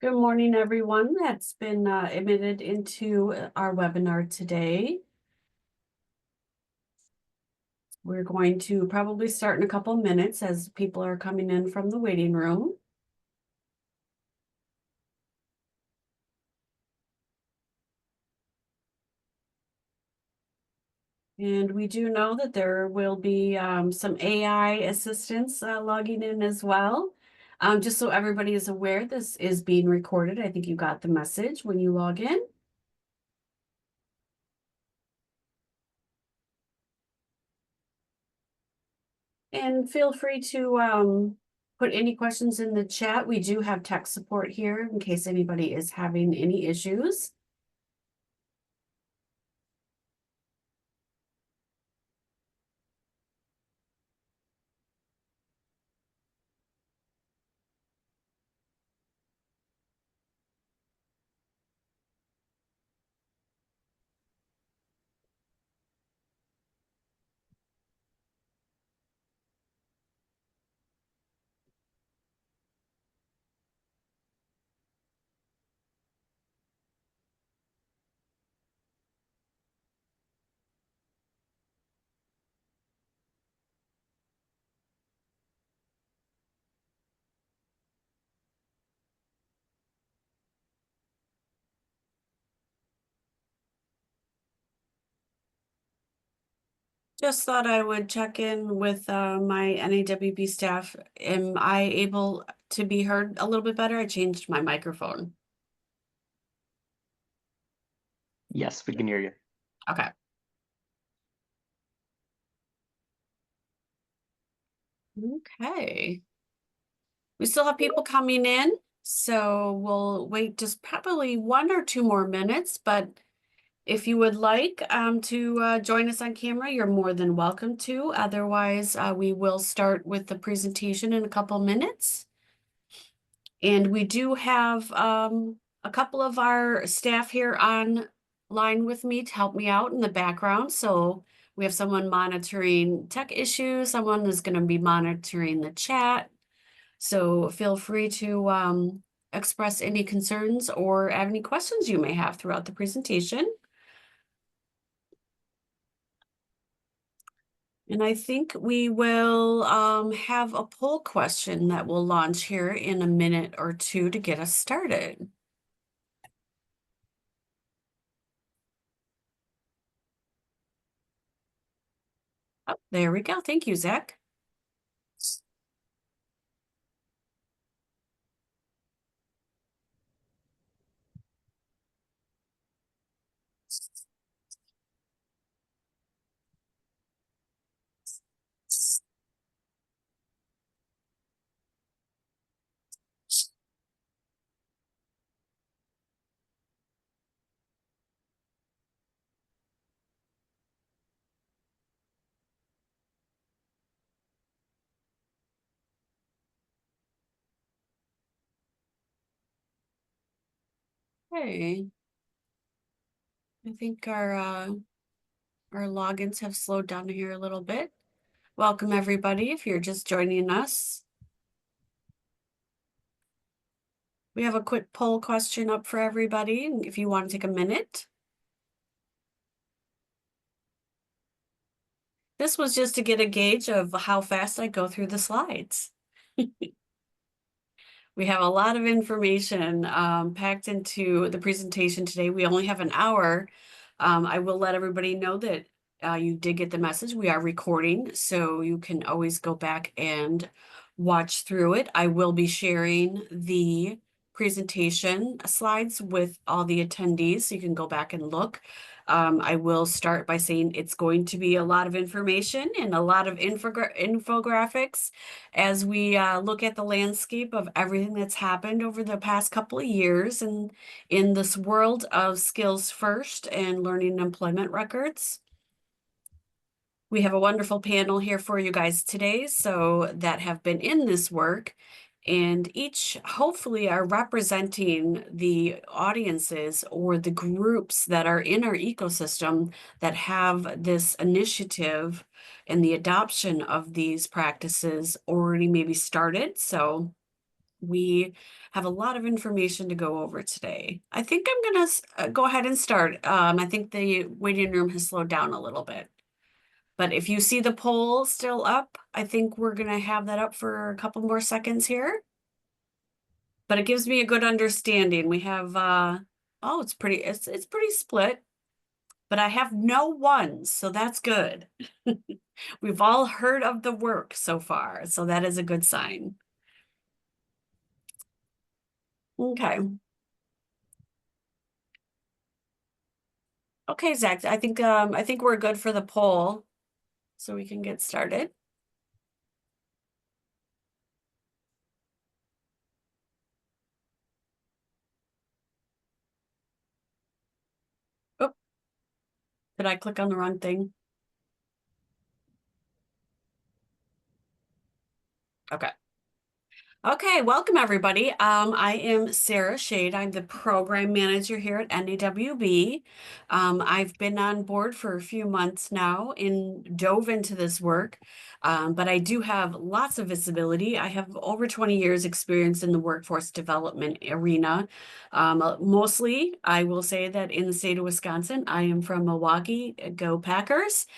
Good morning, everyone that's been admitted into our webinar today. We're going to probably start in a couple minutes as people are coming in from the waiting room. And we do know that there will be some AI assistants logging in as well. Just so everybody is aware, this is being recorded. I think you got the message when you log in. And feel free to put any questions in the chat. We do have tech support here in case anybody is having any issues. Just thought I would check in with my NAWB staff. Am I able to be heard a little bit better? I changed my microphone. Yes, we can hear you. Okay. Okay. We still have people coming in, so we'll wait just probably 1 or 2 more minutes, but if you would like to join us on camera, you're more than welcome to. Otherwise, we will start with the presentation in a couple minutes. And we do have a couple of our staff here online with me to help me out in the background. So we have someone monitoring tech issues, someone is going to be monitoring the chat. So feel free to express any concerns or have any questions you may have throughout the presentation. And I think we will have a poll question that will launch here in a minute or two to get us started. Oh, there we go. Thank you, Zach. Hey, I think our logins have slowed down here a little bit. Welcome everybody if you're just joining us. We have a quick poll question up for everybody if you want to take a minute. This was just to get a gauge of how fast I go through the slides. We have a lot of information packed into the presentation today. We only have an hour. I will let everybody know that you did get the message. We are recording, so you can always go back and watch through it. I will be sharing the presentation slides with all the attendees, so you can go back and look. I will start by saying it's going to be a lot of information and a lot of infographics as we look at the landscape of everything that's happened over the past couple of years and in this world of skills first and learning and employment records. We have a wonderful panel here for you guys today, so that have been in this work, and each hopefully are representing the audiences or the groups that are in our ecosystem that have this initiative and the adoption of these practices already maybe started. So we have a lot of information to go over today. I think I'm going to go ahead and start. I think the waiting room has slowed down a little bit. But if you see the poll still up, I think we're going to have that up for a couple more seconds here. But it gives me a good understanding. We have, oh, it's pretty split, but I have no ones, so that's good. We've all heard of the work so far, so that is a good sign. Okay. Okay, Zach, I think we're good for the poll, so we can get started. Oh, did I click on the wrong thing? Okay. Okay, welcome everybody. I am Sarah Shade. I'm the program manager here at NAWB. I've been on board for a few months now and dove into this work, but I do have lots of visibility. I have over 20 years experience in the workforce development arena. Mostly, I will say that in the state of Wisconsin, I am from Milwaukee. Go Packers.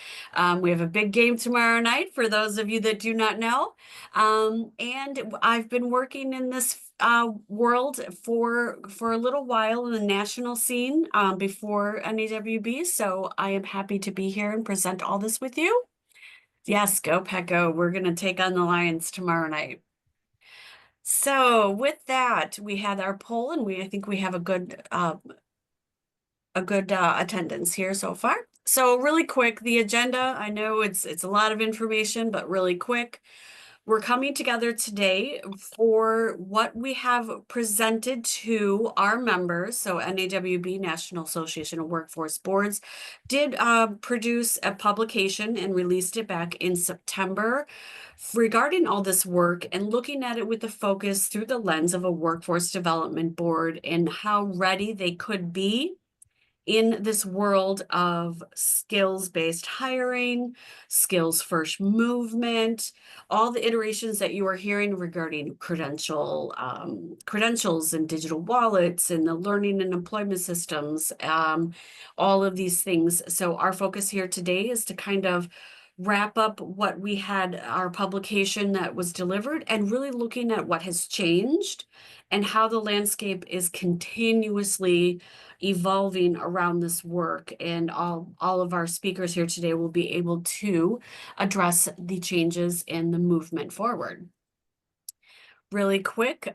We have a big game tomorrow night for those of you that do not know. And I've been working in this world for a little while in the national scene before NAWB. So I am happy to be here and present all this with you. Yes, go Pack Go. We're going to take on the Lions tomorrow night. So with that, we had our poll, and I think we have a good attendance here so far. So really quick, the agenda. I know it's a lot of information, but really quick. We're coming together today for what we have presented to our members. So NAWB, National Association of Workforce Boards, did produce a publication and released it back in September regarding all this work and looking at it with the focus through the lens of a workforce development board and how ready they could be in this world of skills-based hiring, skills-first movement, all the iterations that you are hearing regarding credentials and digital wallets and the learning and employment systems, all of these things. So our focus here today is to kind of wrap up what we had, our publication that was delivered, and really looking at what has changed and how the landscape is continuously evolving around this work. And all of our speakers here today will be able to address the changes in the movement forward. Really quick,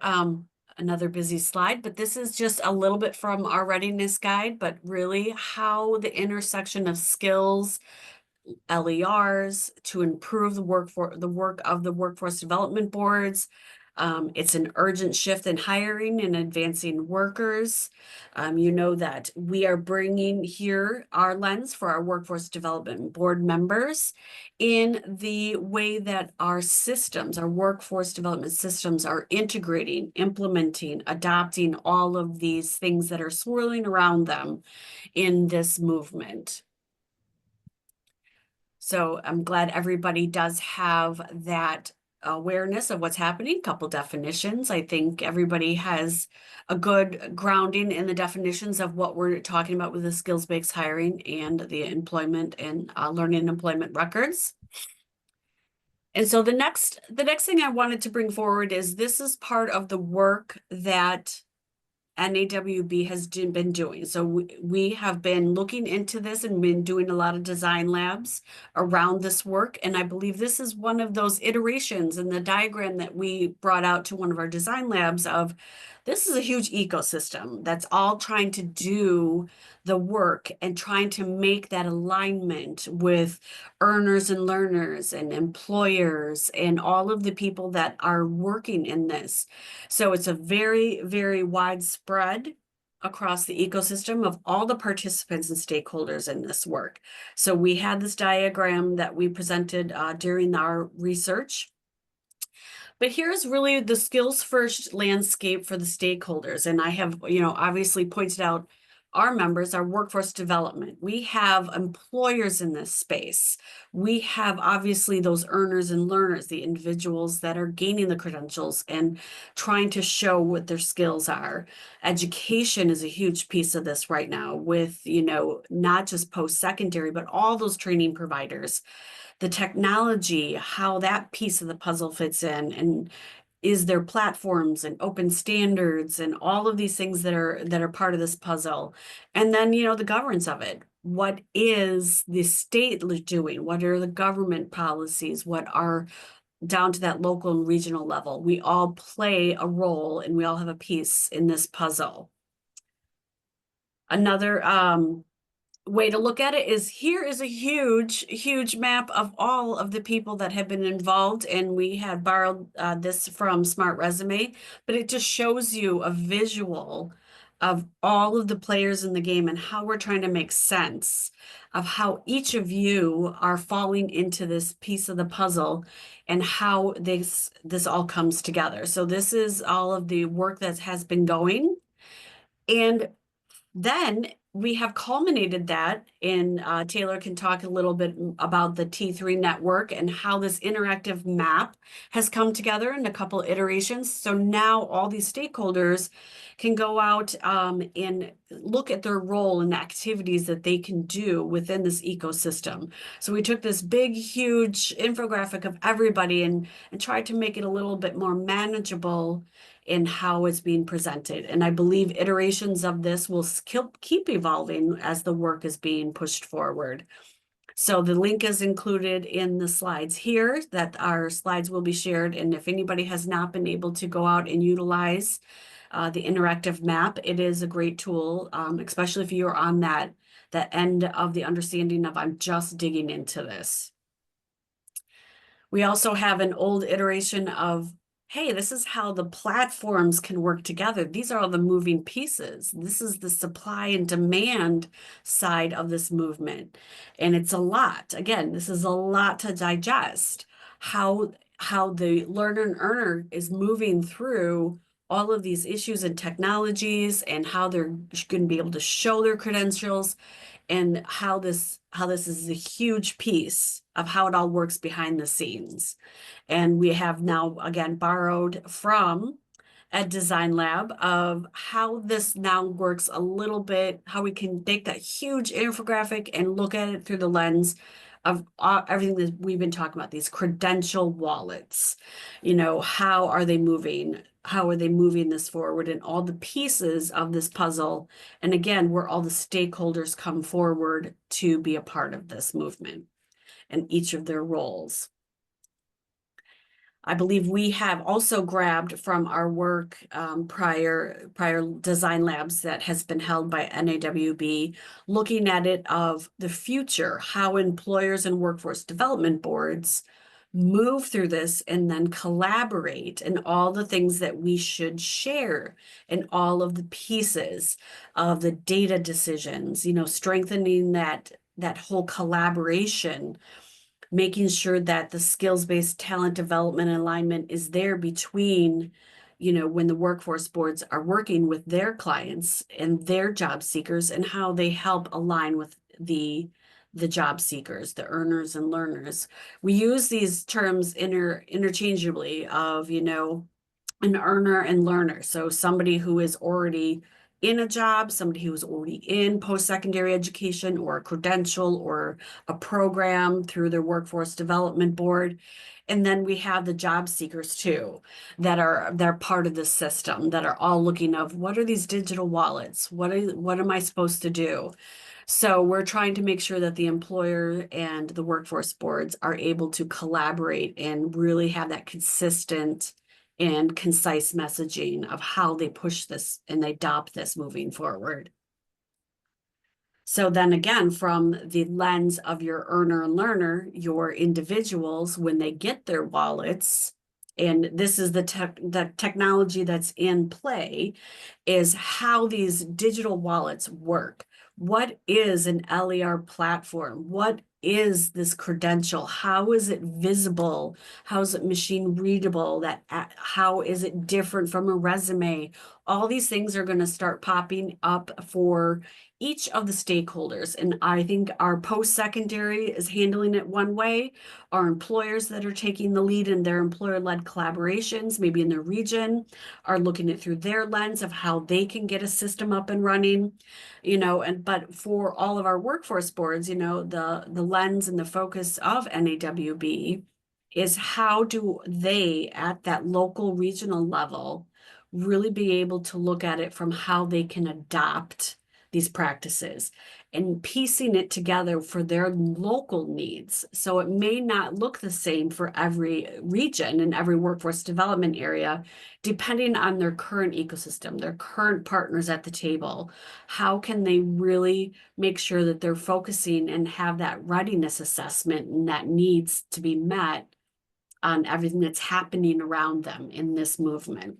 another busy slide, but this is just a little bit from our readiness guide, but really how the intersection of skills, LERs to improve the work of the workforce development boards. It's an urgent shift in hiring and advancing workers. You know that we are bringing here our lens for our workforce development board members in the way that our systems, our workforce development systems are integrating, implementing, adopting all of these things that are swirling around them in this movement. So I'm glad everybody does have that awareness of what's happening. Couple definitions. I think everybody has a good grounding in the definitions of what we're talking about with the skills-based hiring and the employment and learning and employment records. And so the next thing I wanted to bring forward is this is part of the work that NAWB has been doing. So we have been looking into this and been doing a lot of design labs around this work. And I believe this is one of those iterations in the diagram that we brought out to one of our design labs of this is a huge ecosystem that's all trying to do the work and trying to make that alignment with earners and learners and employers and all of the people that are working in this. So it's a very, very widespread across the ecosystem of all the participants and stakeholders in this work. So we had this diagram that we presented during our research. But here's really the skills first landscape for the stakeholders. And I have, obviously pointed out our members are workforce development. We have employers in this space. We have obviously those earners and learners, the individuals that are gaining the credentials and trying to show what their skills are. Education is a huge piece of this right now with, not just post-secondary, but all those training providers, the technology, how that piece of the puzzle fits in, and is there platforms and open standards and all of these things that are part of this puzzle. And then, the governance of it. What is the state doing? What are the government policies? What are down to that local and regional level? We all play a role and we all have a piece in this puzzle. Another way to look at it is here is a huge map of all of the people that have been involved, and we had borrowed this from Smart Resume, but it just shows you a visual of all of the players in the game and how we're trying to make sense of how each of you are falling into this piece of the puzzle and how this all comes together. So this is all of the work that has been going. And then we have culminated that in Taylor can talk a little bit about the T3 network and how this interactive map has come together in a couple iterations. So now all these stakeholders can go out and look at their role and the activities that they can do within this ecosystem. So we took this big, huge infographic of everybody and tried to make it a little bit more manageable in how it's being presented. And I believe iterations of this will keep evolving as the work is being pushed forward. So the link is included in the slides here, that our slides will be shared. And if anybody has not been able to go out and utilize the interactive map, it is a great tool, especially if you're on that end of the understanding of I'm just digging into this. We also have an old iteration of, hey, this is how the platforms can work together. These are all the moving pieces. This is the supply and demand side of this movement. And it's a lot. Again, this is a lot to digest. How the learner and earner is moving through all of these issues and technologies and how they're going to be able to show their credentials and how this is a huge piece of how it all works behind the scenes. And we have now again borrowed from Ed Design Lab of how this now works a little bit, how we can take that huge infographic and look at it through the lens of everything that we've been talking about, these credential wallets. How are they moving? How are they moving this forward, and all the pieces of this puzzle? And again, where all the stakeholders come forward to be a part of this movement and each of their roles. I believe we have also grabbed from our work prior design labs that has been held by NAWB, looking at it of the future, how employers and workforce development boards move through this and then collaborate, and all the things that we should share and all of the pieces of the data decisions, strengthening that whole collaboration, making sure that the skills-based talent development and alignment is there between, when the workforce boards are working with their clients and their job seekers, and how they help align with the job seekers, the earners and learners. We use these terms interchangeably of, an earner and learner. So somebody who is already in a job, somebody who's already in post-secondary education or a credential or a program through their workforce development board. And then we have the job seekers too, they're part of this system, that are all looking of what are these digital wallets? What am I supposed to do? So we're trying to make sure that the employer and the workforce boards are able to collaborate and really have that consistent and concise messaging of how they push this and they adopt this moving forward. So then again, from the lens of your earner and learner, your individuals, when they get their wallets, and this is the technology that's in play, is how these digital wallets work. What is an LER platform? What is this credential? How is it visible? How is it machine readable? How is it different from a resume? All these things are going to start popping up for each of the stakeholders. And I think our post-secondary is handling it one way. Our employers that are taking the lead in their employer-led collaborations, maybe in their region, are looking at through their lens of how they can get a system up and running, but for all of our workforce boards, the lens and the focus of NAWB is how do they at that local regional level really be able to look at it from how they can adopt these practices and piecing it together for their local needs. So it may not look the same for every region and every workforce development area, depending on their current ecosystem, their current partners at the table. How can they really make sure that they're focusing and have that readiness assessment and that needs to be met on everything that's happening around them in this movement?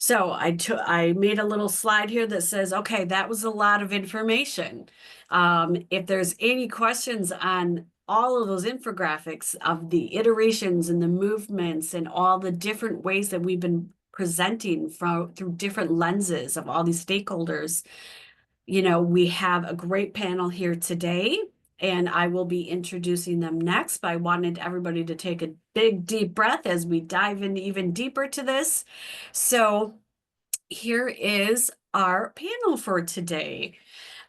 So I made a little slide here that says, okay, that was a lot of information. If there's any questions on all of those infographics of the iterations and the movements and all the different ways that we've been presenting through different lenses of all these stakeholders, we have a great panel here today. And I will be introducing them next, but I wanted everybody to take a big, deep breath as we dive in even deeper to this. So here is our panel for today.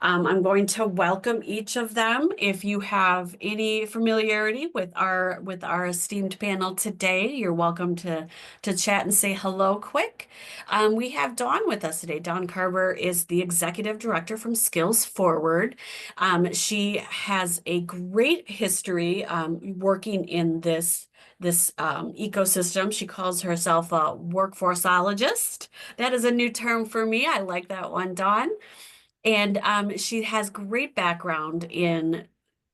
I'm going to welcome each of them. If you have any familiarity with our esteemed panel today, you're welcome to chat and say hello quick. We have Dawn with us today. Dawn Carver is the executive director from Skills Forward. She has a great history working in this ecosystem. She calls herself a workforceologist. That is a new term for me. I like that one, Dawn. And she has great background in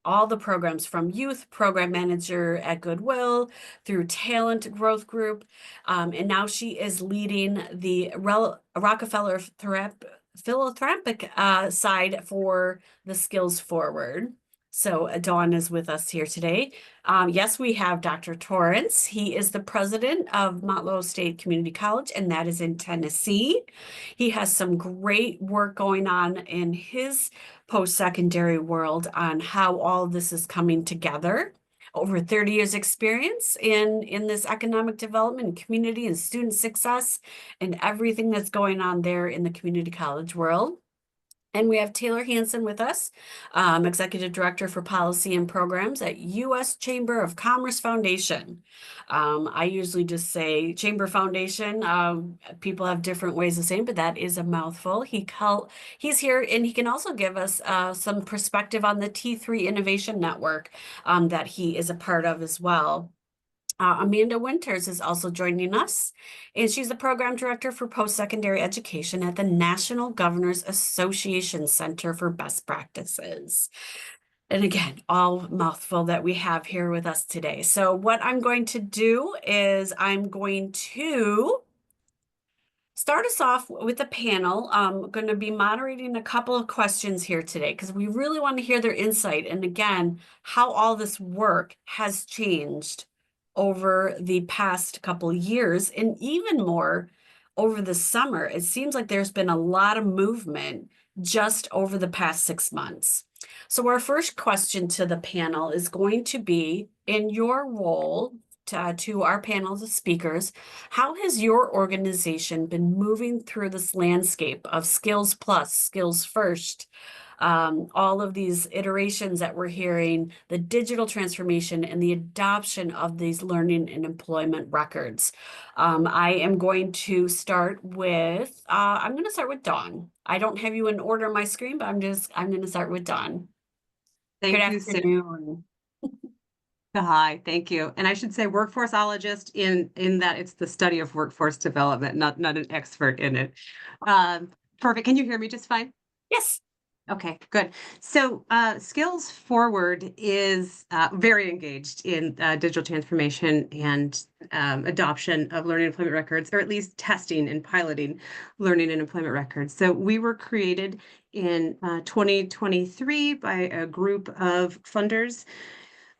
all the programs from youth program manager at Goodwill through talent growth group. And now she is leading the Rockefeller philanthropic side for the Skills Forward. So Dawn is with us here today. Yes, we have Dr. Torrance. He is the president of Motlow State Community College, and that is in Tennessee. He has some great work going on in his post-secondary world on how all this is coming together. Over 30 years experience in this economic development, community and student success, and everything that's going on there in the community college world. And we have Taylor Hansen with us, Executive Director for Policy and Programs at U.S. Chamber of Commerce Foundation. I usually just say Chamber Foundation. People have different ways of saying, but that is a mouthful. He's here, and he can also give us some perspective on the T3 Innovation Network that he is a part of as well. Amanda Winters is also joining us, and she's the program director for post-secondary education at the National Governors Association Center for Best Practices. And again, all mouthful that we have here with us today. So what I'm going to do is I'm going to start us off with a panel. I'm going to be moderating a couple of questions here today because we really want to hear their insight. And again, how all this work has changed over the past couple of years and even more over the summer. It seems like there's been a lot of movement just over the past 6 months. So our first question to the panel is going to be, in your role to our panel of speakers, how has your organization been moving through this landscape of skills plus, skills first, all of these iterations that we're hearing, the digital transformation and the adoption of these learning and employment records? I am going to start with, I'm going to start with Dawn. I don't have you in order on my screen, but I'm going to start with Dawn. Good Thank you, Sarah. afternoon. Hi, thank you. And I should say workforceologist in that it's the study of workforce development, not an expert in it. Perfect. Can you hear me just fine? Yes. Okay, good. So Skills Forward is very engaged in digital transformation and adoption of learning and employment records, or at least testing and piloting learning and employment records. So we were created in 2023 by a group of funders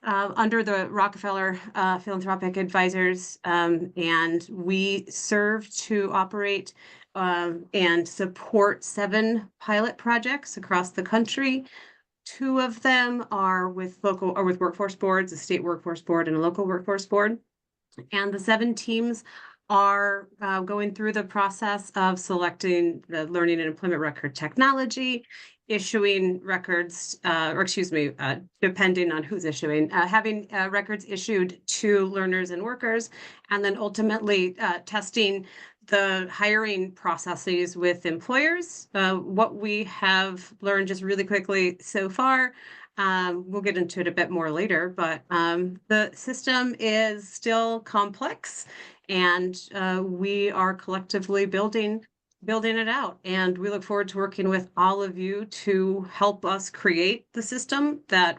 under the Rockefeller Philanthropic Advisors, and we serve to operate and support 7 pilot projects across the country. 2 of them are with workforce boards, a state workforce board and a local workforce board. And the 7 teams are going through the process of selecting the learning and employment record technology, issuing records, depending on who's issuing, having records issued to learners and workers, and then ultimately testing the hiring processes with employers. What we have learned just really quickly so far, we'll get into it a bit more later, but the system is still complex, and we are collectively building it out. And we look forward to working with all of you to help us create the system that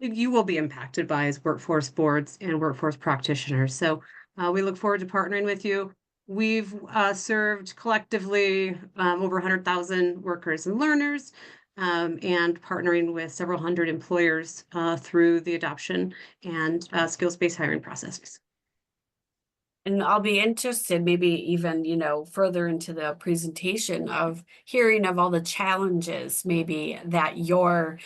you will be impacted by as workforce boards and workforce practitioners. So we look forward to partnering with you. We've served collectively over 100,000 workers and learners, and partnering with several hundred employers through the adoption and skills-based hiring processes. And I'll be interested, maybe even, further into the presentation of hearing of all the challenges maybe that your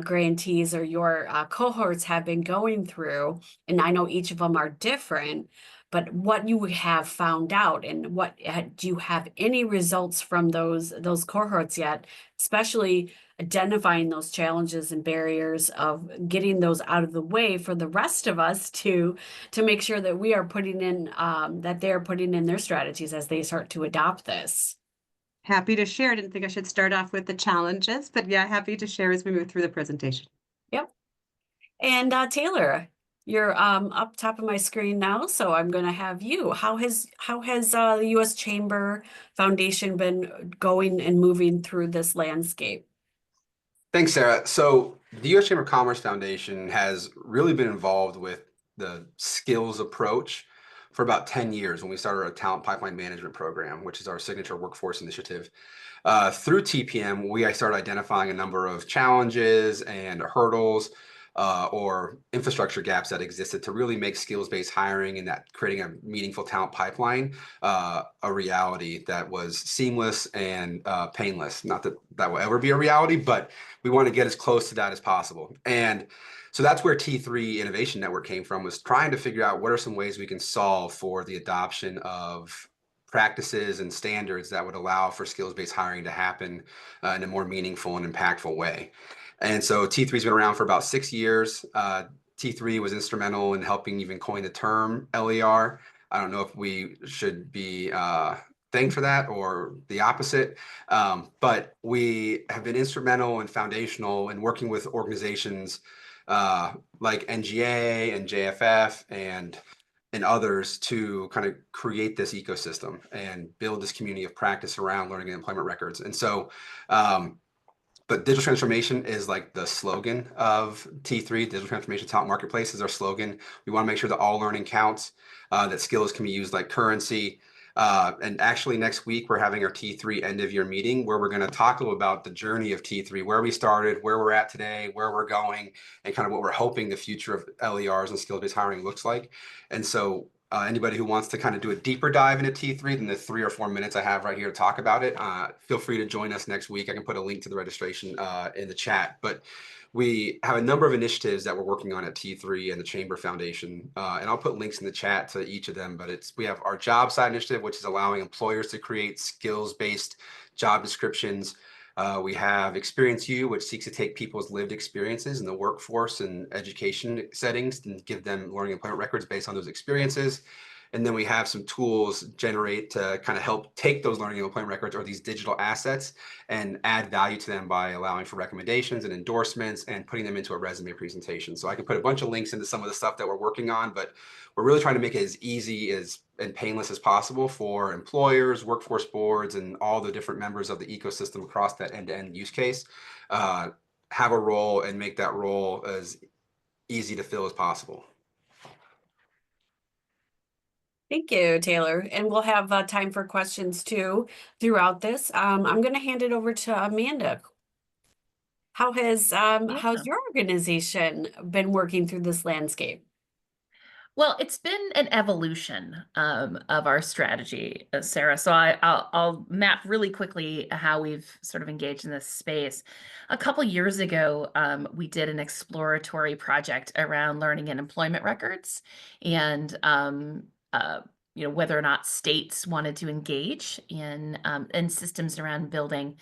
grantees or your cohorts have been going through. And I know each of them are different, but what you have found out, and what do you have any results from those cohorts yet, especially identifying those challenges and barriers of getting those out of the way for the rest of us to make sure that we are putting in, that they're putting in their strategies as they start to adopt this. Happy to share. I didn't think I should start off with the challenges, but yeah, happy to share as we move through the presentation. Yep. And Taylor, you're up top of my screen now, so I'm going to have you. How has the U.S. Chamber Foundation been going and moving through this landscape? Thanks, Sarah. So the U.S. Chamber of Commerce Foundation has really been involved with the skills approach for about 10 years when we started our talent pipeline management program, which is our signature workforce initiative. Through TPM, we started identifying a number of challenges and hurdles or infrastructure gaps that existed to really make skills-based hiring and that creating a meaningful talent pipeline a reality that was seamless and painless. Not that that will ever be a reality, but we want to get as close to that as possible. And so that's where T3 Innovation Network came from, was trying to figure out what are some ways we can solve for the adoption of practices and standards that would allow for skills-based hiring to happen in a more meaningful and impactful way. And so T3's been around for about 6 years. T3 was instrumental in helping even coin the term LER. I don't know if we should be thanked for that or the opposite, but we have been instrumental and foundational in working with organizations like NGA and JFF and others to kind of create this ecosystem and build this community of practice around learning and employment records. And so but digital transformation is like the slogan of T3. Digital transformation talent marketplace is our slogan. We want to make sure that all learning counts, that skills can be used like currency. And actually next week, we're having our T3 end of year meeting where we're going to talk a little about the journey of T3, where we started, where we're at today, where we're going, and kind of what we're hoping the future of LERs and skill-based hiring looks like. And so anybody who wants to kind of do a deeper dive into T3 than the 3 or 4 minutes I have right here to talk about it, feel free to join us next week. I can put a link to the registration in the chat. But we have a number of initiatives that we're working on at T3 and the Chamber Foundation, and I'll put links in the chat to each of them. But we have our job side initiative, which is allowing employers to create skills-based job descriptions. We have Experience U, which seeks to take people's lived experiences in the workforce and education settings and give them learning and employment records based on those experiences. And then we have some tools generate to kind of help take those learning and employment records or these digital assets and add value to them by allowing for recommendations and endorsements and putting them into a resume presentation. So I can put a bunch of links into some of the stuff that we're working on, but we're really trying to make it as easy and painless as possible for employers, workforce boards, and all the different members of the ecosystem across that end-to-end use case have a role and make that role as easy to fill as possible. Thank you, Taylor. And we'll have time for questions too throughout this. I'm going to hand it over to Amanda. how's Yeah. your organization been working through this landscape? Well, it's been an evolution of our strategy, Sarah. So I'll map really quickly how we've sort of engaged in this space. A couple years ago, we did an exploratory project around learning and employment records, and whether or not states wanted to engage in systems around building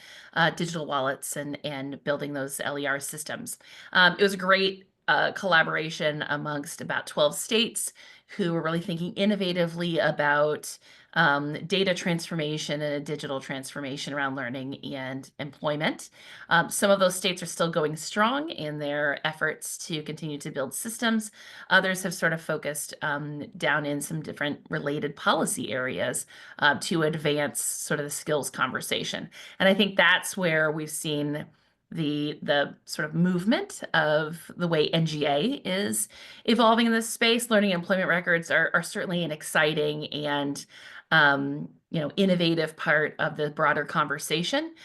digital wallets and building those LER systems. It was a great collaboration amongst about 12 states who were really thinking innovatively about data transformation and a digital transformation around learning and employment. Some of those states are still going strong in their efforts to continue to build systems. Others have sort of focused down in some different related policy areas to advance sort of the skills conversation. And I think that's where we've seen the sort of movement of the way NGA is evolving in this space. Learning and employment records are certainly an exciting and innovative part of the broader conversation.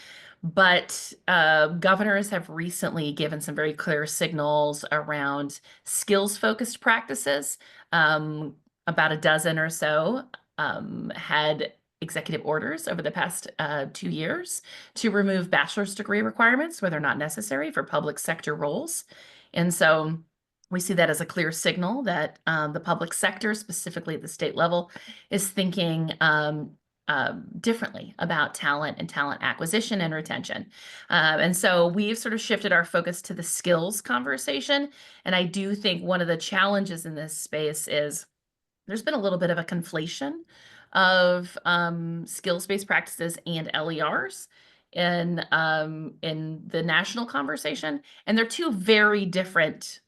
But governors have recently given some very clear signals around skills-focused practices. About a dozen or so had executive orders over the past 2 years to remove bachelor's degree requirements where they're not necessary for public sector roles. And so we see that as a clear signal that the public sector, specifically at the state level, is thinking differently about talent and talent acquisition and retention. And so we've sort of shifted our focus to the skills conversation. And I do think one of the challenges in this space is there's been a little bit of a conflation of skills-based practices and LERs in the national conversation, and they're two very different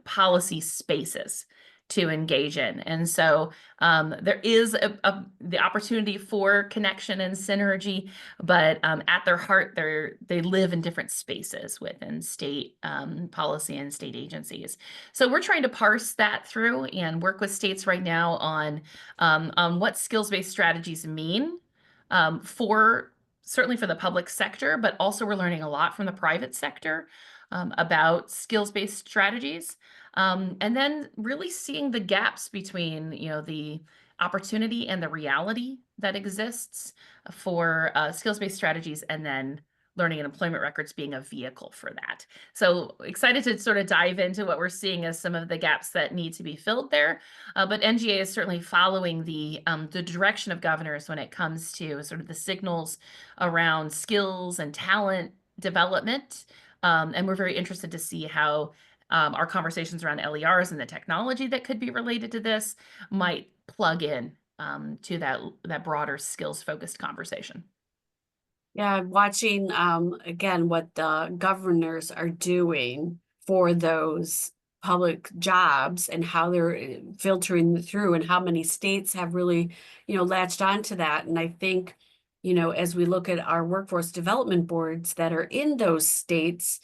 policy spaces to engage in. And so there is the opportunity for connection and synergy, but at their heart, they live in different spaces within state policy and state agencies. So we're trying to parse that through and work with states right now on what skills-based strategies mean certainly for the public sector, but also we're learning a lot from the private sector about skills-based strategies. And then really seeing the gaps between, the opportunity and the reality that exists for skills-based strategies, and then learning and employment records being a vehicle for that. So excited to sort of dive into what we're seeing as some of the gaps that need to be filled there. But NGA is certainly following the direction of governors when it comes to sort of the signals around skills and talent development. And we're very interested to see how our conversations around LERs and the technology that could be related to this might plug in to that broader skills-focused conversation. Yeah, watching again what the governors are doing for those public jobs and how they're filtering through, and how many states have really, latched onto that. And I think, as we look at our workforce development boards that are in those states,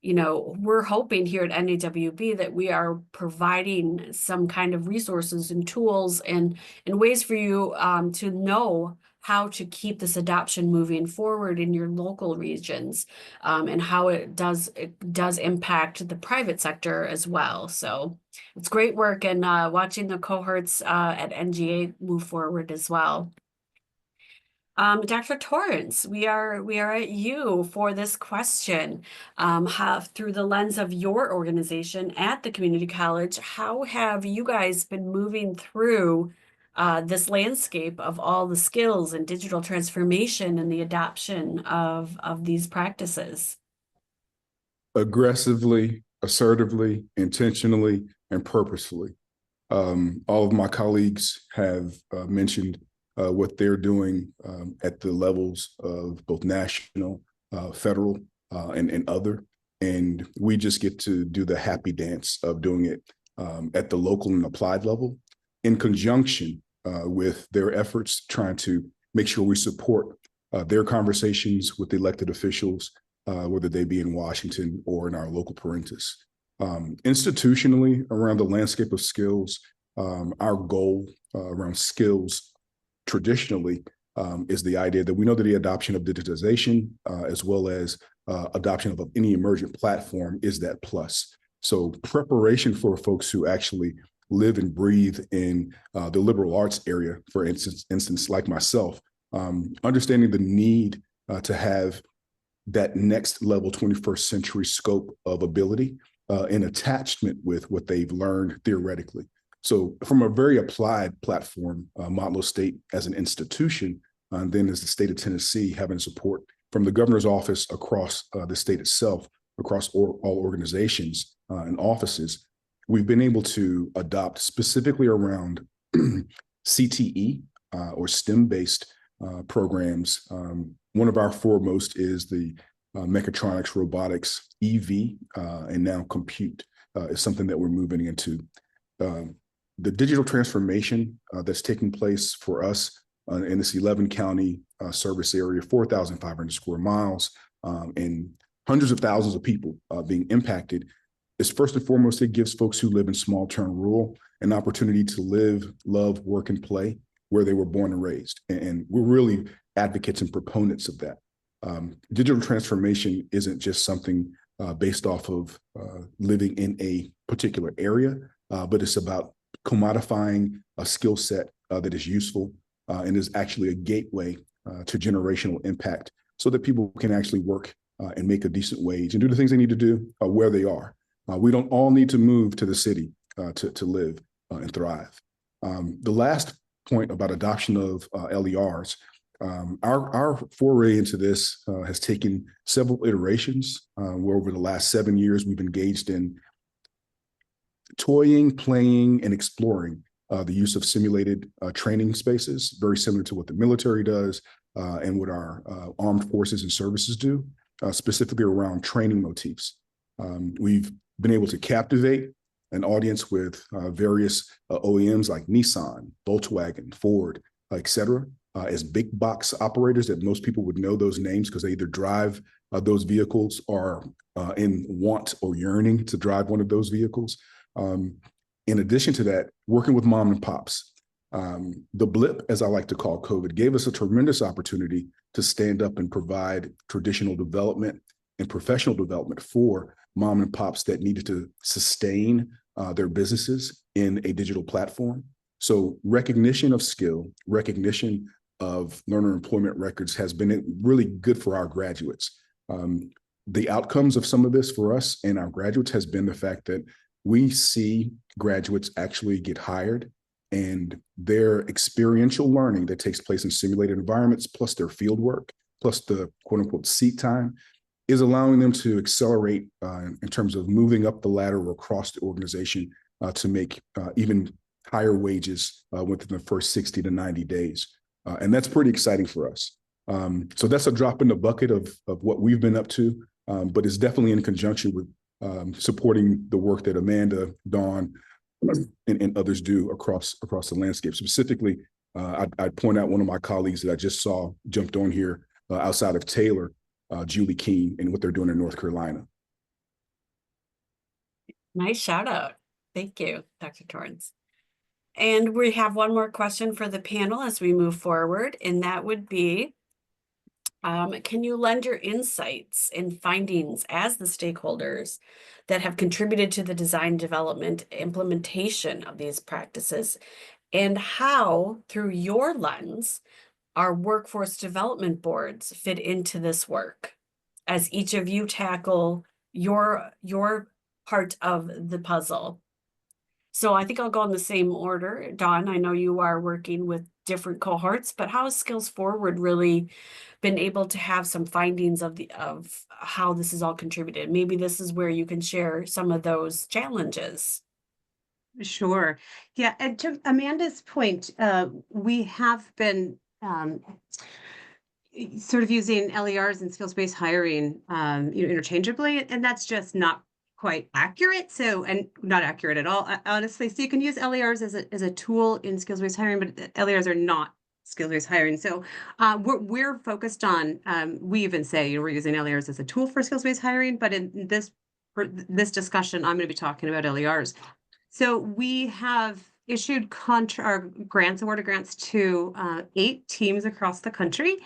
we're hoping here at NAWB that we are providing some kind of resources and tools and ways for you to know how to keep this adoption moving forward in your local regions, and how it does impact the private sector as well. So it's great work, and watching the cohorts at NGA move forward as well. Dr. Torrance, we are at you for this question. Through the lens of your organization at the community college, how have you guys been moving through this landscape of all the skills and digital transformation and the adoption of these practices? Aggressively, assertively, intentionally, and purposefully. All of my colleagues have mentioned what they're doing at the levels of both national, federal, and other. And we just get to do the happy dance of doing it at the local and applied level in conjunction with their efforts, trying to make sure we support their conversations with elected officials, whether they be in Washington or in our local parentis. Institutionally, around the landscape of skills, our goal around skills traditionally is the idea that we know that the adoption of digitization, as well as adoption of any emergent platform, is that plus. So preparation for folks who actually live and breathe in the liberal arts area, for instance, like myself, understanding the need to have that next level 21st century scope of ability in attachment with what they've learned theoretically. So from a very applied platform, Motlow State as an institution, and then as the state of Tennessee having support from the governor's office across the state itself, across all organizations and offices, we've been able to adopt specifically around CTE or STEM-based programs. One of our foremost is the mechatronics, robotics, EV, and now compute is something that we're moving into. The digital transformation that's taking place for us in this 11 county service area, 4,500 square miles, and hundreds of thousands of people being impacted is first and foremost, it gives folks who live in small town rural an opportunity to live, love, work, and play where they were born and raised. And we're really advocates and proponents of that. Digital transformation isn't just something based off of living in a particular area, but it's about commodifying a skill set that is useful and is actually a gateway to generational impact so that people can actually work and make a decent wage and do the things they need to do where they are. We don't all need to move to the city to live and thrive. The last point about adoption of LERs, our foray into this has taken several iterations where over the last 7 years, we've engaged in toying, playing, and exploring the use of simulated training spaces, very similar to what the military does and what our armed forces and services do, specifically around training motifs. We've been able to captivate an audience with various OEMs like Nissan, Volkswagen, Ford, et cetera, as big box operators that most people would know those names because they either drive those vehicles or in want or yearning to drive one of those vehicles. In addition to that, working with mom and pops, the blip, as I like to call COVID, gave us a tremendous opportunity to stand up and provide traditional development and professional development for mom and pops that needed to sustain their businesses in a digital platform. So recognition of skill, recognition of learner employment records has been really good for our graduates. The outcomes of some of this for us and our graduates has been the fact that we see graduates actually get hired and their experiential learning that takes place in simulated environments, plus their field work, plus the quote unquote seat time, is allowing them to accelerate in terms of moving up the ladder or across the organization to make even higher wages within the first 60 to 90 days. And that's pretty exciting for us. So that's a drop in the bucket of what we've been up to, but it's definitely in conjunction with supporting the work that Amanda, Dawn, and others do across the landscape. Specifically, I'd point out one of my colleagues that I just saw jumped on here outside of Taylor, Julie Keene, and what they're doing in North Carolina. Nice shout out. Thank you, Dr. Torrance. And we have one more question for the panel as we move forward, and that would be, can you lend your insights and findings as the stakeholders that have contributed to the design, development, implementation of these practices, and how, through your lens, our workforce development boards fit into this work as each of you tackle your part of the puzzle? So I think I'll go in the same order. Dawn, I know you are working with different cohorts, but how has Skills Forward really been able to have some findings of how this is all contributed? Maybe this is where you can share some of those challenges. Sure. Yeah, and to Amanda's point, we have been sort of using LERs and skills-based hiring interchangeably, and that's just not quite accurate. So, and not accurate at all, honestly. So you can use LERs as a tool in skills-based hiring, but LERs are not skill-based hiring. So we're focused on, we even say, we're using LERs as a tool for skills-based hiring, but for this discussion, I'm going to be talking about LERs. So we have issued grants, awarded grants to 8 teams across the country.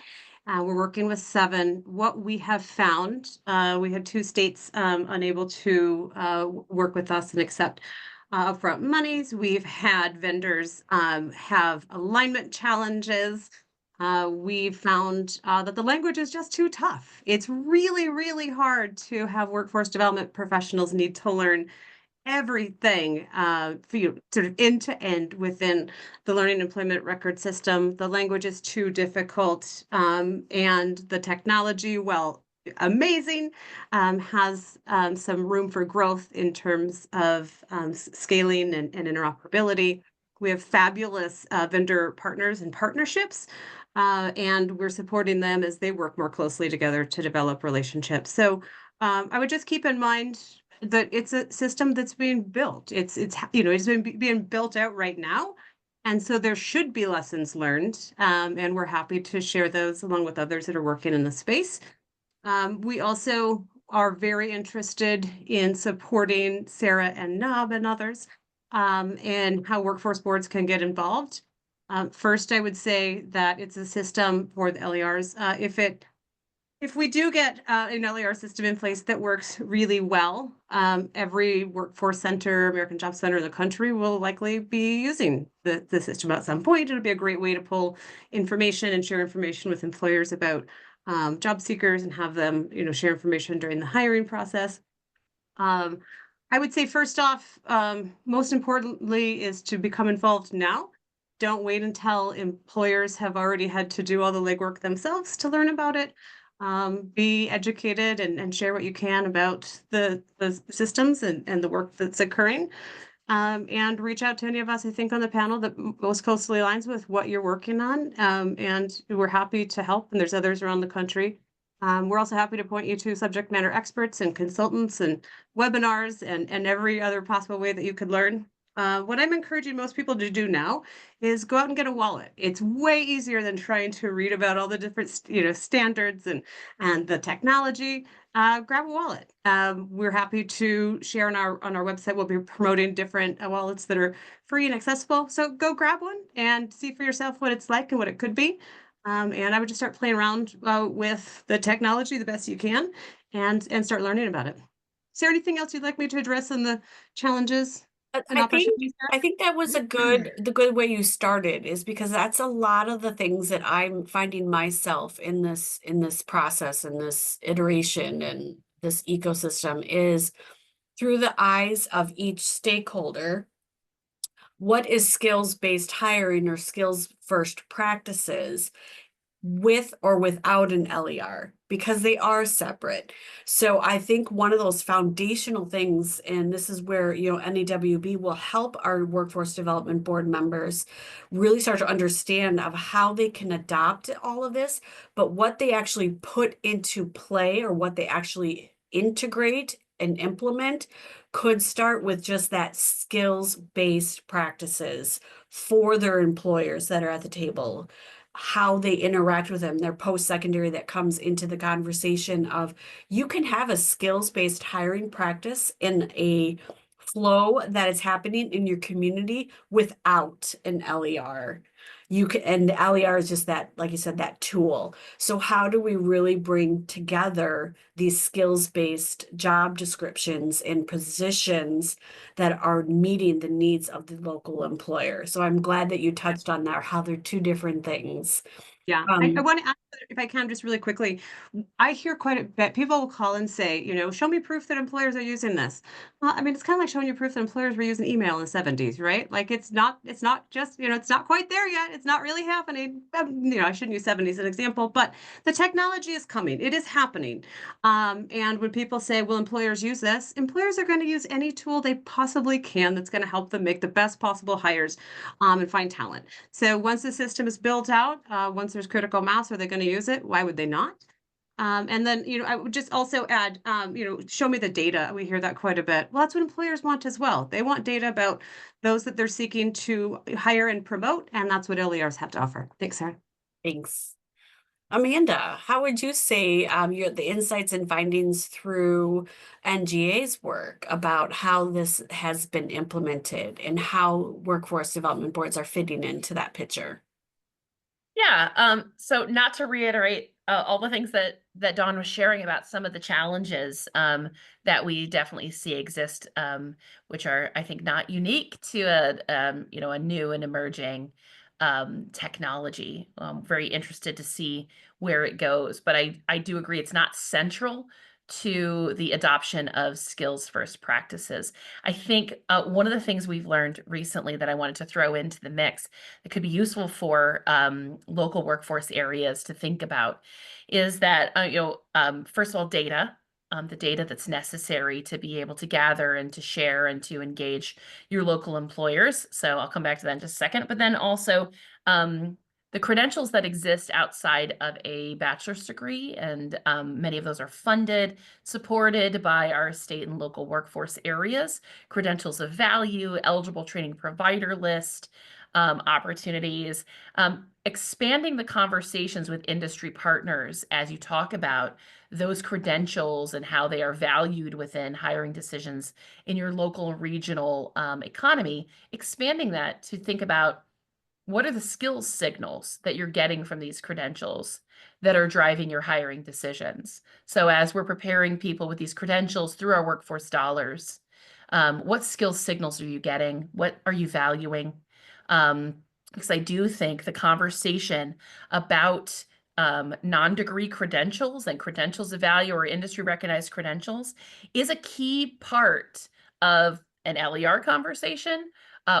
We're working with 7. What we have found, we had 2 states unable to work with us and accept upfront monies. We've had vendors have alignment challenges. We found that the language is just too tough. It's really, really hard to have workforce development professionals need to learn everything for you sort of end to end within the learning employment record system. The language is too difficult, and the technology, well, amazing, has some room for growth in terms of scaling and interoperability. We have fabulous vendor partners and partnerships, and we're supporting them as they work more closely together to develop relationships. So I would just keep in mind that it's a system that's being built. It's being built out right now. And so there should be lessons learned, and we're happy to share those along with others that are working in the space. We also are very interested in supporting Sarah and Nob and others and how workforce boards can get involved. First, I would say that it's a system for the LERs. If we do get an LER system in place that works really well, every workforce center, American Job Center in the country will likely be using the system at some point. It'll be a great way to pull information and share information with employers about job seekers and have them, share information during the hiring process. I would say first off, most importantly is to become involved now. Don't wait until employers have already had to do all the legwork themselves to learn about it. Be educated and share what you can about the systems and the work that's occurring. And reach out to any of us, I think, on the panel that most closely aligns with what you're working on. And we're happy to help, and there's others around the country. We're also happy to point you to subject matter experts and consultants and webinars and every other possible way that you could learn. What I'm encouraging most people to do now is go out and get a wallet. It's way easier than trying to read about all the different, standards and the technology. Grab a wallet. We're happy to share on our website. We'll be promoting different wallets that are free and accessible. So go grab one and see for yourself what it's like and what it could be. And I would just start playing around with the technology the best you can and start learning about it. Is there anything else you'd like me to address in the challenges? I think that was the good way you started, is because that's a lot of the things that I'm finding myself in this process, in this iteration and this ecosystem, is through the eyes of each stakeholder. What is skills-based hiring or skills-first practices with or without an LER, because they are separate. So I think one of those foundational things, and this is where, NAWB will help our workforce development board members really start to understand of how they can adopt all of this, but what they actually put into play or what they actually integrate and implement could start with just that skills-based practices for their employers that are at the table, how they interact with them, their post-secondary that comes into the conversation of, you can have a skills-based hiring practice in a flow that is happening in your community without an LER. And the LER is just that, like you said, that tool. So how do we really bring together these skills-based job descriptions and positions that are meeting the needs of the local employer? So I'm glad that you touched on that, how they're two different things. Yeah, I want to ask, if I can, just really quickly. I hear quite a bit. People will call and say, show me proof that employers are using this. Well, I mean, it's kind of like showing you proof that employers were using email in the 70s, right? Like it's not just, it's not quite there yet. It's not really happening. I shouldn't use 70s as an example, but the technology is coming. It is happening. And when people say, will employers use this? Employers are going to use any tool they possibly can that's going to help them make the best possible hires and find talent. So once the system is built out, once there's critical mass, are they going to use it? Why would they not? And then, I would just also add, show me the data. We hear that quite a bit. Well, that's what employers want as well. They want data about those that they're seeking to hire and promote, and that's what LERs have to offer. Thanks, Sarah. Thanks. Amanda, how would you say the insights and findings through NGA's work about how this has been implemented and how workforce development boards are fitting into that picture? Yeah, so not to reiterate all the things that Dawn was sharing about some of the challenges that we definitely see exist, which are, I think, not unique to a new and emerging technology. Very interested to see where it goes, but I do agree it's not central to the adoption of skills first practices. I think one of the things we've learned recently that I wanted to throw into the mix that could be useful for local workforce areas to think about is that, first of all, data. The data that's necessary to be able to gather and to share and to engage your local employers. So I'll come back to that in just a second. But then also the credentials that exist outside of a bachelor's degree, and many of those are funded, supported by our state and local workforce areas. Credentials of value, eligible training provider list, opportunities, expanding the conversations with industry partners as you talk about those credentials and how they are valued within hiring decisions in your local and regional economy, expanding that to think about what are the skills signals that you're getting from these credentials that are driving your hiring decisions. So as we're preparing people with these credentials through our workforce dollars, what skills signals are you getting? What are you valuing? Because I do think the conversation about non-degree credentials and credentials of value or industry recognized credentials is a key part of an LER conversation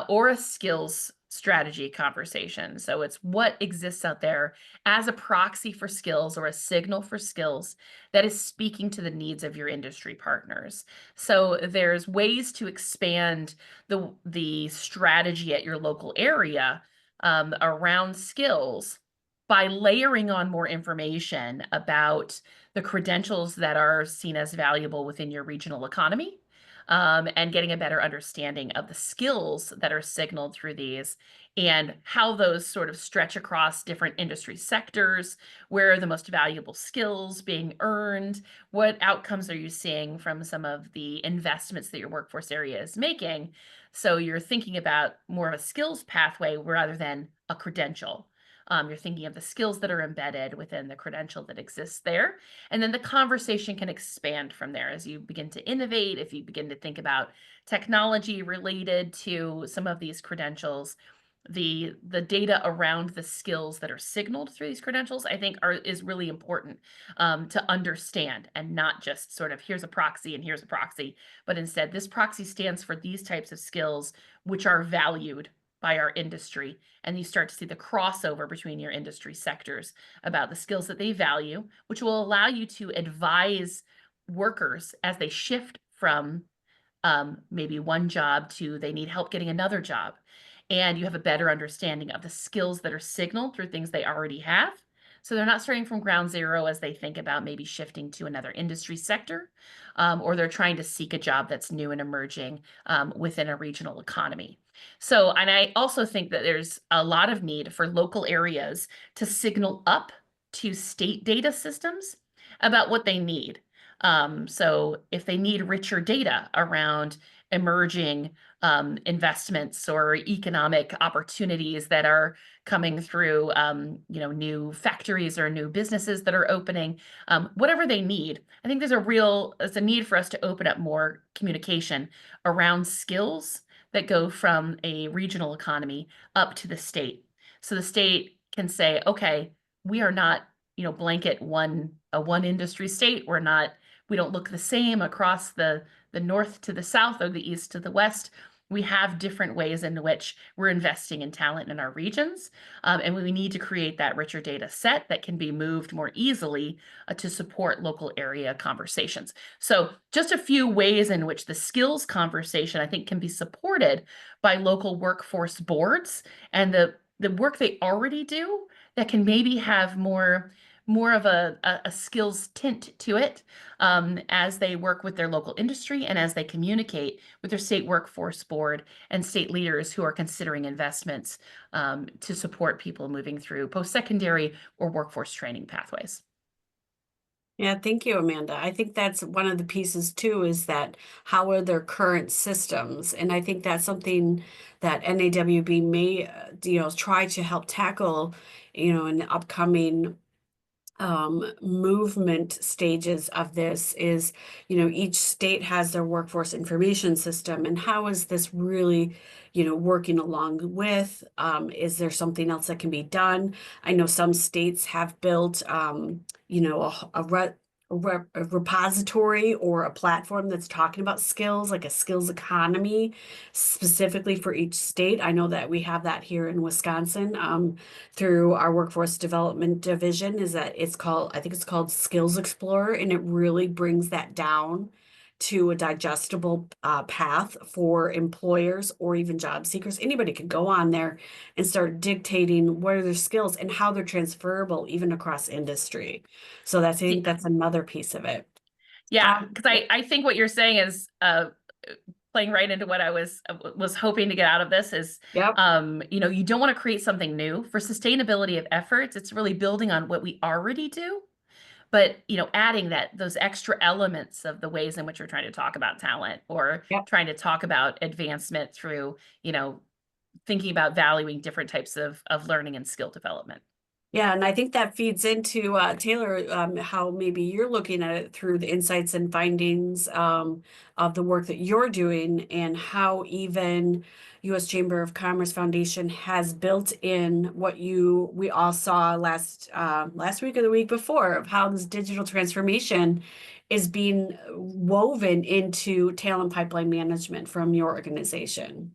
or a skills strategy conversation. So it's what exists out there as a proxy for skills or a signal for skills that is speaking to the needs of your industry partners. So there's ways to expand the strategy at your local area around skills by layering on more information about the credentials that are seen as valuable within your regional economy, and getting a better understanding of the skills that are signaled through these and how those sort of stretch across different industry sectors. Where are the most valuable skills being earned? What outcomes are you seeing from some of the investments that your workforce area is making? So you're thinking about more of a skills pathway rather than a credential. You're thinking of the skills that are embedded within the credential that exists there. And then the conversation can expand from there as you begin to innovate, if you begin to think about technology related to some of these credentials. The data around the skills that are signaled through these credentials, I think, is really important to understand, and not just sort of here's a proxy and here's a proxy, but instead this proxy stands for these types of skills which are valued by our industry. And you start to see the crossover between your industry sectors about the skills that they value, which will allow you to advise workers as they shift from maybe one job to they need help getting another job. And you have a better understanding of the skills that are signaled through things they already have. So they're not starting from ground zero as they think about maybe shifting to another industry sector, or they're trying to seek a job that's new and emerging within a regional economy. So, and I also think that there's a lot of need for local areas to signal up to state data systems about what they need. So if they need richer data around emerging investments or economic opportunities that are coming through, new factories or new businesses that are opening, whatever they need, I think there's a need for us to open up more communication around skills that go from a regional economy up to the state. So the state can say, okay, we are not, blanket one industry state. We don't look the same across the north to the south or the east to the west. We have different ways in which we're investing in talent in our regions. And we need to create that richer data set that can be moved more easily to support local area conversations. So just a few ways in which the skills conversation, I think, can be supported by local workforce boards and the work they already do that can maybe have more more of a skills tint to it as they work with their local industry and as they communicate with their state workforce board and state leaders who are considering investments to support people moving through post-secondary or workforce training pathways. Yeah, thank you, Amanda. I think that's one of the pieces too, is that how are their current systems? And I think that's something that NAWB may, try to help tackle, in the upcoming movement stages of this is, each state has their workforce information system, and how is this really, working along with, is there something else that can be done? I know some states have built, a repository or a platform that's talking about skills, like a skills economy specifically for each state. I know that we have that here in Wisconsin. Through our workforce development division, is that I think it's called Skills Explorer, and it really brings that down to a digestible path for employers or even job seekers. Anybody can go on there and start dictating what are their skills and how they're transferable even across industry. So I think that's another piece of it. Yeah, because I think what you're saying is playing right into what I was hoping to get out of this is, Yep. you don't want to create something new. For sustainability of efforts, it's really building on what we already do, but adding those extra elements of the ways in which we're trying to talk about talent or Yep. trying to talk about advancement through, thinking about valuing different types of learning and skill development. Yeah, and I think that feeds into Taylor, how maybe you're looking at it through the insights and findings of the work that you're doing, and how even U.S. Chamber of Commerce Foundation has built in what we all saw last week or the week before, of how this digital transformation is being woven into talent pipeline management from your organization.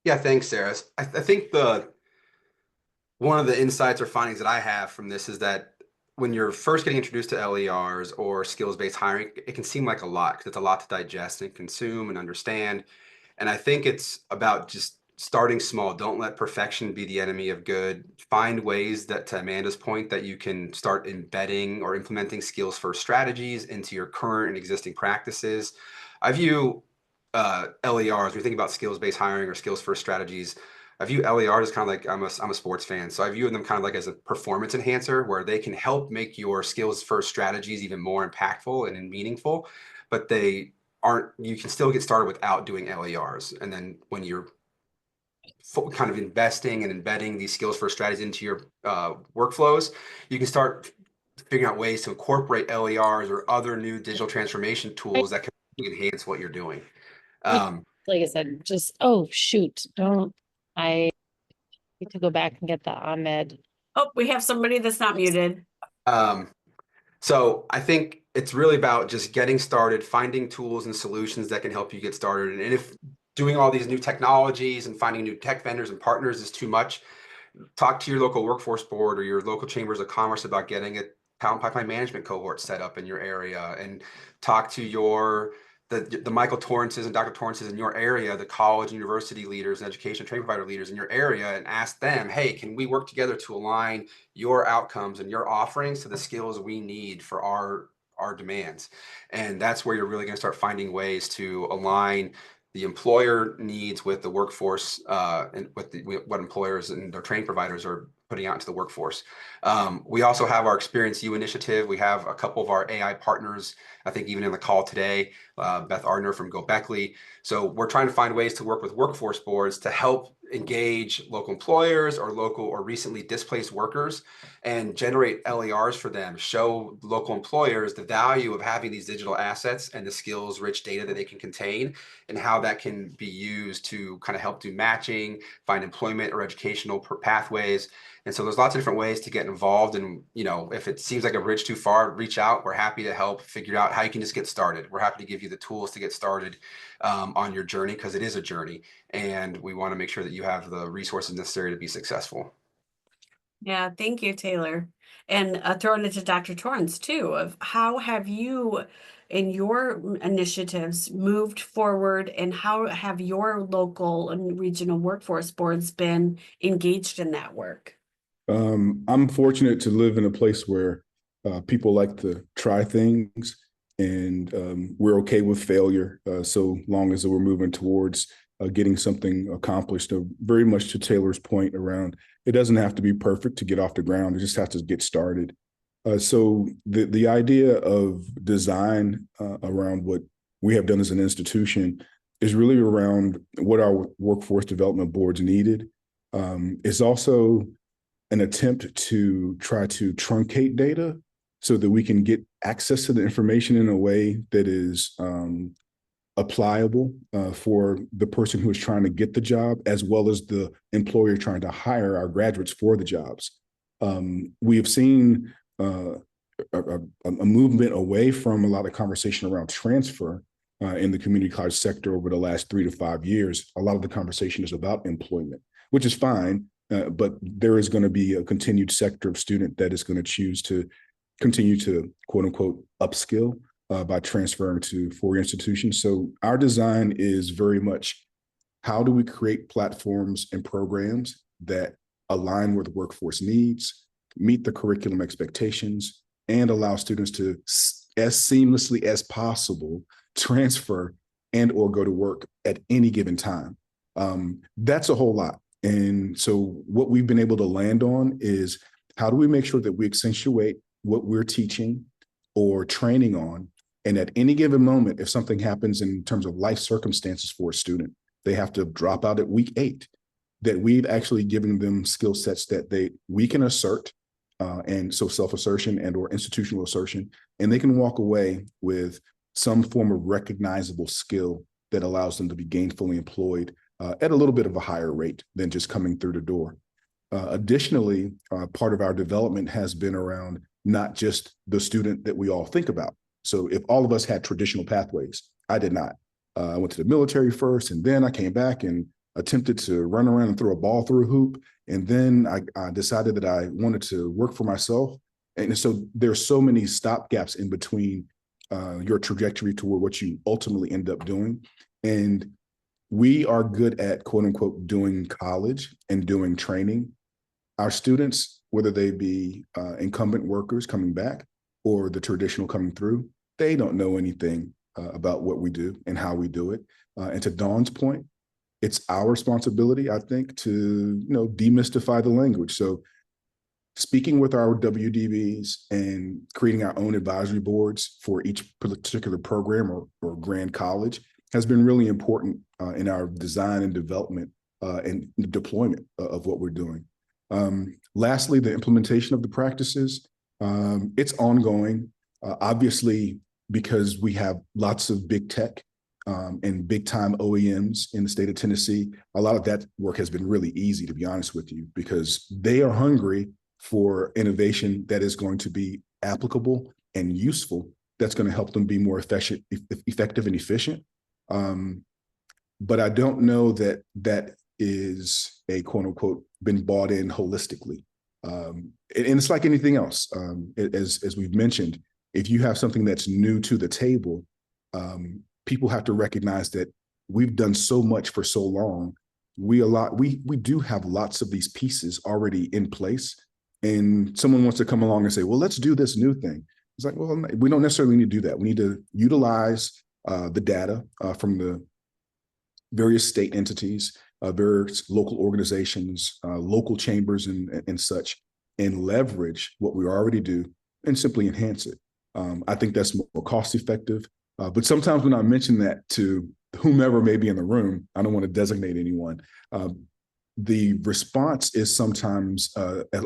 Yeah, thanks, Sarah. I think one of the insights or findings that I have from this is that when you're first getting introduced to LERs or skills-based hiring, it can seem like a lot because it's a lot to digest and consume and understand. And I think it's about just starting small. Don't let perfection be the enemy of good. Find ways that, to Amanda's point, that you can start embedding or implementing skills first strategies into your current and existing practices. I view LERs, when you think about skills-based hiring or skills first strategies, I view LER as kind of like, I'm a sports fan, so I view them kind of like as a performance enhancer where they can help make your skills first strategies even more impactful and meaningful, but you can still get started without doing LERs. And then when you're kind of investing and embedding these skills first strategies into your workflows, you can start figuring out ways to incorporate LERs or other new digital transformation tools that can enhance what you're doing. Like I said, oh shoot, I need to go back and get the Ahmed. Oh, we have somebody that's not muted. So I think it's really about just getting started, finding tools and solutions that can help you get started. And if doing all these new technologies and finding new tech vendors and partners is too much, talk to your local workforce board or your local chambers of commerce about getting a talent pipeline management cohort set up in your area, and talk to the Michael Torrances and Dr. Torrances in your area, the college and university leaders and education training provider leaders in your area, and ask them, hey, can we work together to align your outcomes and your offerings to the skills we need for our demands? And that's where you're really going to start finding ways to align the employer needs with the workforce and with what employers and their training providers are putting out into the workforce. We also have our Experience You initiative. We have a couple of our AI partners, I think even in the call today, Beth Ardner from Go Beckley. So we're trying to find ways to work with workforce boards to help engage local employers or local or recently displaced workers and generate LERs for them, show local employers the value of having these digital assets and the skills rich data that they can contain, and how that can be used to kind of help do matching, find employment or educational pathways. And so there's lots of different ways to get involved. And, if it seems like a bridge too far, reach out. We're happy to help figure out how you can just get started. We're happy to give you the tools to get started on your journey, because it is a journey. And we want to make sure that you have the resources necessary to be successful. Yeah, thank you, Taylor. And throwing it to Dr. Torrance too, of how have you in your initiatives moved forward, and how have your local and regional workforce boards been engaged in that work? I'm fortunate to live in a place where people like to try things, and we're okay with failure so long as we're moving towards getting something accomplished. Very much to Taylor's point around, it doesn't have to be perfect to get off the ground. It just has to get started. So the idea of design around what we have done as an institution is really around what our workforce development boards needed. It's also an attempt to try to truncate data so that we can get access to the information in a way that is applicable for the person who is trying to get the job, as well as the employer trying to hire our graduates for the jobs. We have seen a movement away from a lot of conversation around transfer in the community college sector over the last 3 to 5 years. A lot of the conversation is about employment, which is fine, but there is going to be a continued sector of student that is going to choose to continue to quote unquote upskill by transferring to four-year institutions. So our design is very much, how do we create platforms and programs that align with workforce needs, meet the curriculum expectations, and allow students to, as seamlessly as possible, transfer and or go to work at any given time. That's a whole lot. And so what we've been able to land on is, how do we make sure that we accentuate what we're teaching or training on? And at any given moment, if something happens in terms of life circumstances for a student, they have to drop out at week 8, that we've actually given them skill sets that we can assert, and so self-assertion and or institutional assertion, and they can walk away with some form of recognizable skill that allows them to be gainfully employed at a little bit of a higher rate than just coming through the door. Additionally, part of our development has been around not just the student that we all think about. So if all of us had traditional pathways, I did not. I went to the military first, and then I came back and attempted to run around and throw a ball through a hoop. And then I decided that I wanted to work for myself. And so there's so many stop gaps in between your trajectory toward what you ultimately end up doing. And we are good at quote unquote doing college and doing training. Our students, whether they be incumbent workers coming back or the traditional coming through, they don't know anything about what we do and how we do it. And to Dawn's point, it's our responsibility, I think, to demystify the language. So speaking with our WDBs and creating our own advisory boards for each particular program or grand college has been really important in our design and development and deployment of what we're doing. Lastly, the implementation of the practices, it's ongoing, obviously, because we have lots of big tech and big time OEMs in the state of Tennessee. A lot of that work has been really easy, to be honest with you, because they are hungry for innovation that is going to be applicable and useful, that's going to help them be more effective and efficient. But I don't know that that is a quote unquote been bought in holistically. And it's like anything else. As we've mentioned, if you have something that's new to the table, people have to recognize that we've done so much for so long. We do have lots of these pieces already in place, and someone wants to come along and say, well, let's do this new thing. It's like, well, we don't necessarily need to do that. We need to utilize the data from the various state entities, various local organizations, local chambers and such, and leverage what we already do and simply enhance it. I think that's more cost effective. But sometimes when I mention that to whomever may be in the room, I don't want to designate anyone. The response is sometimes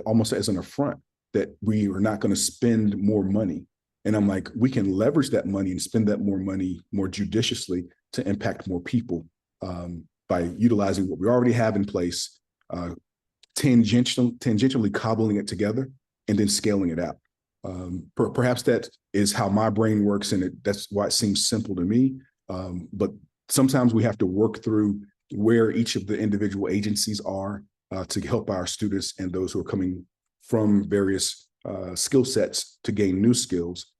almost as an affront that we are not going to spend more money. And I'm like, we can leverage that money and spend that more money more judiciously to impact more people by utilizing what we already have in place, tangentially cobbling it together, and then scaling it out. Perhaps that is how my brain works, and that's why it seems simple to me. But sometimes we have to work through where each of the individual agencies are to help our students and those who are coming from various skill sets to gain new skills,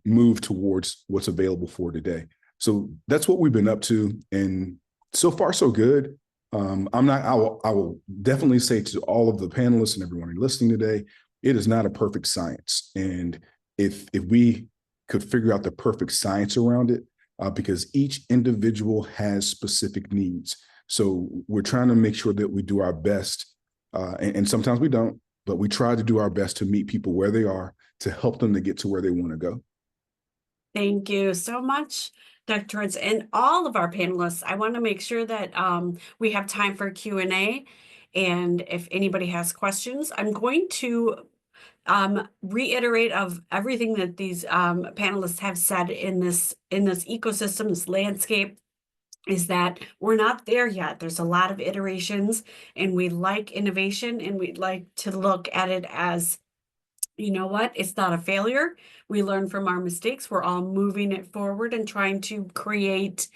move towards what's available for today. So that's what we've been up to, and so far so good. I will definitely say to all of the panelists and everyone listening today, it is not a perfect science. And if we could figure out the perfect science around it, because each individual has specific needs. So we're trying to make sure that we do our best, and sometimes we don't, but we try to do our best to meet people where they are to help them to get to where they want to go. Thank you so much, Dr. Torrance, and all of our panelists. I want to make sure that we have time for Q&A. And if anybody has questions, I'm going to reiterate of everything that these panelists have said in this ecosystem, this landscape, is that we're not there yet. There's a lot of iterations, and we like innovation, and we'd like to look at it as, you know what, it's not a failure. We learn from our mistakes. We're all moving it forward and trying to create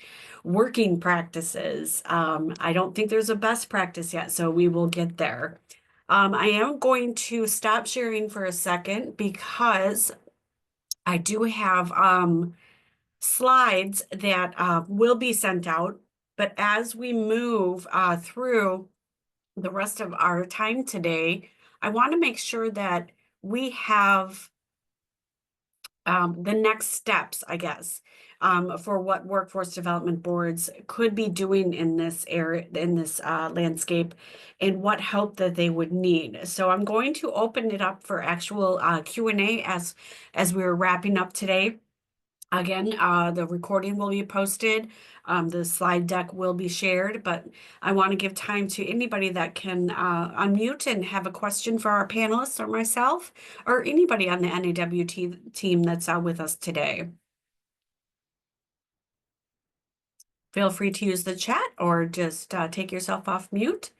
working practices. I don't think there's a best practice yet, so we will get there. I am going to stop sharing for a second because I do have slides that will be sent out. But as we move through the rest of our time today, I want to make sure that we have the next steps, I guess, for what workforce development boards could be doing in this area, in this landscape, and what help that they would need. So I'm going to open it up for actual Q&A as we're wrapping up today. Again, the recording will be posted. The slide deck will be shared, but I want to give time to anybody that can unmute and have a question for our panelists or myself or anybody on the NAWT team that's with us today. Feel free to use the chat or just take yourself off mute.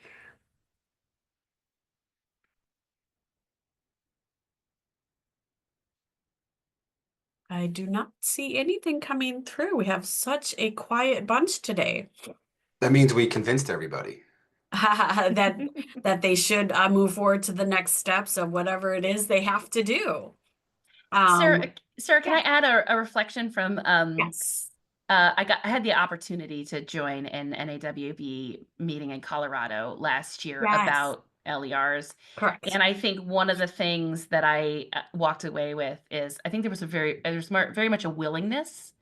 I do not see anything coming through. We have such a quiet bunch today. That means we convinced everybody. that they should move forward to the next steps of whatever it is they have to do. Sarah, can yeah. I add a reflection from Yes. I had the opportunity to join an NAWB meeting in Colorado last year Yes. about LERs. Correct. And I think one of the things that I walked away with is I think there was very much a willingness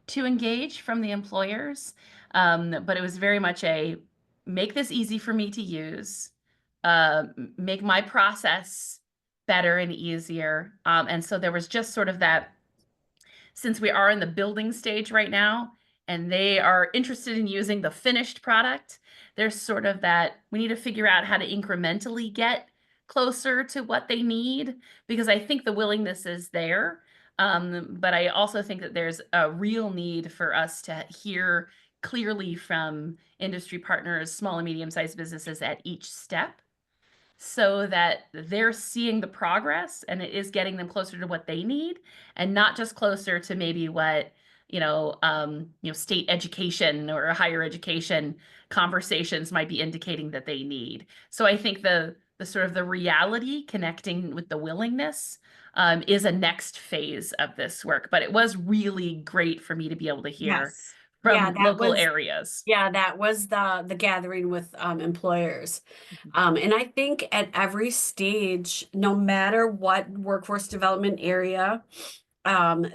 to engage from the employers, but it was very much a make this easy for me to use, make my process better and easier. And so there was just sort of that, since we are in the building stage right now and they are interested in using the finished product, there's sort of that we need to figure out how to incrementally get closer to what they need, because I think the willingness is there. But I also think that there's a real need for us to hear clearly from industry partners, small and medium-sized businesses at each step, so that they're seeing the progress and it is getting them closer to what they need, and not just closer to maybe what, state education or higher education conversations might be indicating that they need. So I think the sort of the reality connecting with the willingness is a next phase of this work. But it was really great for me to be able to hear Yes. from Yeah, local areas. Yeah, that was the gathering with employers. And I think at every stage, no matter what workforce development area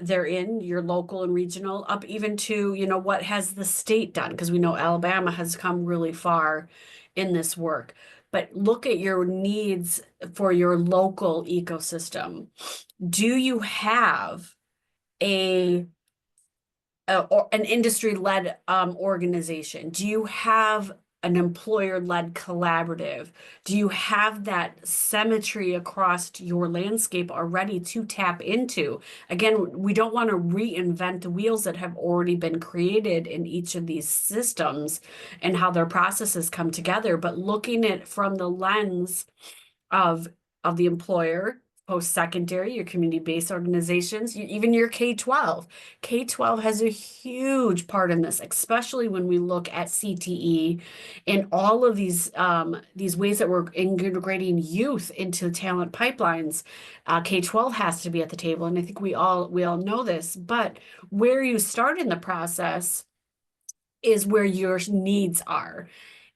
they're in, your local and regional, up even to, what has the state done? Because we know Alabama has come really far in this work. But look at your needs for your local ecosystem. Do you have or an industry-led organization? Do you have an employer-led collaborative? Do you have that symmetry across your landscape already to tap into? Again, we don't want to reinvent the wheels that have already been created in each of these systems and how their processes come together, but looking at from the lens of the employer, post-secondary, your community-based organizations, even your K-12. K-12 has a huge part in this, especially when we look at CTE and all of these ways that we're integrating youth into talent pipelines. K-12 has to be at the table, and I think we all know this, but where you start in the process is where your needs are.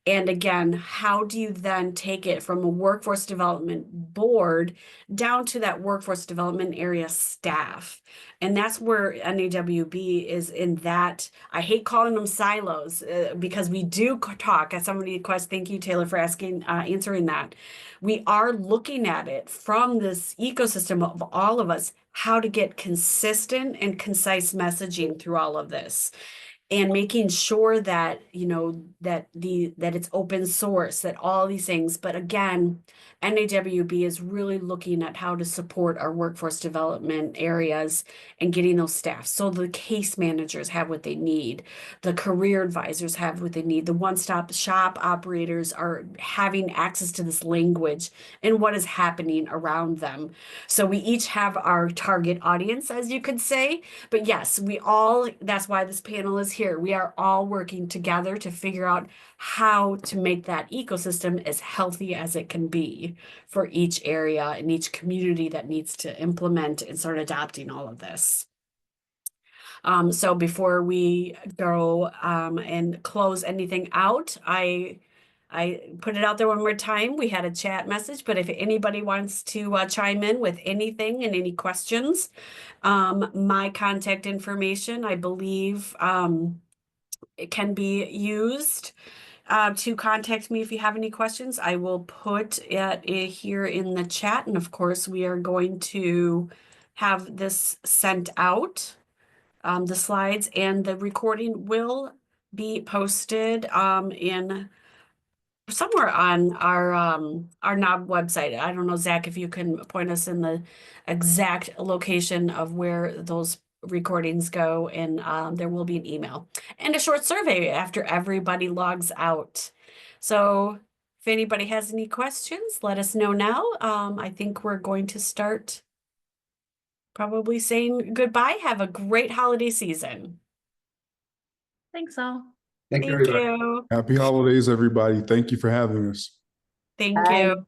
And again, how do you then take it from a workforce development board down to that workforce development area staff? And that's where NAWB is in that. I hate calling them silos because we do talk, as somebody requests, thank you, Taylor, for asking, answering that. We are looking at it from this ecosystem of all of us, how to get consistent and concise messaging through all of this, and making sure that, you know, that it's open source, that all these things. But again, NAWB is really looking at how to support our workforce development areas and getting those staff. So the case managers have what they need, the career advisors have what they need, the one-stop shop operators are having access to this language and what is happening around them. So we each have our target audience, as you could say. But yes, that's why this panel is here. We are all working together to figure out how to make that ecosystem as healthy as it can be for each area and each community that needs to implement and start adopting all of this. So before we go and close anything out, I put it out there one more time. We had a chat message, but if anybody wants to chime in with anything and any questions, my contact information, I believe, it can be used to contact me if you have any questions. I will put it here in the chat. And of course, we are going to have this sent out. The slides and the recording will be posted in somewhere on our NOB website. I don't know, Zach, if you can point us in the exact location of where those recordings go, and there will be an email and a short survey after everybody logs out. So if anybody has any questions, let us know now. I think we're going to start probably saying goodbye. Have a great holiday season. Thanks all. Thank you, Thank everybody. you. Happy holidays, everybody. Thank you for having us. Thank you.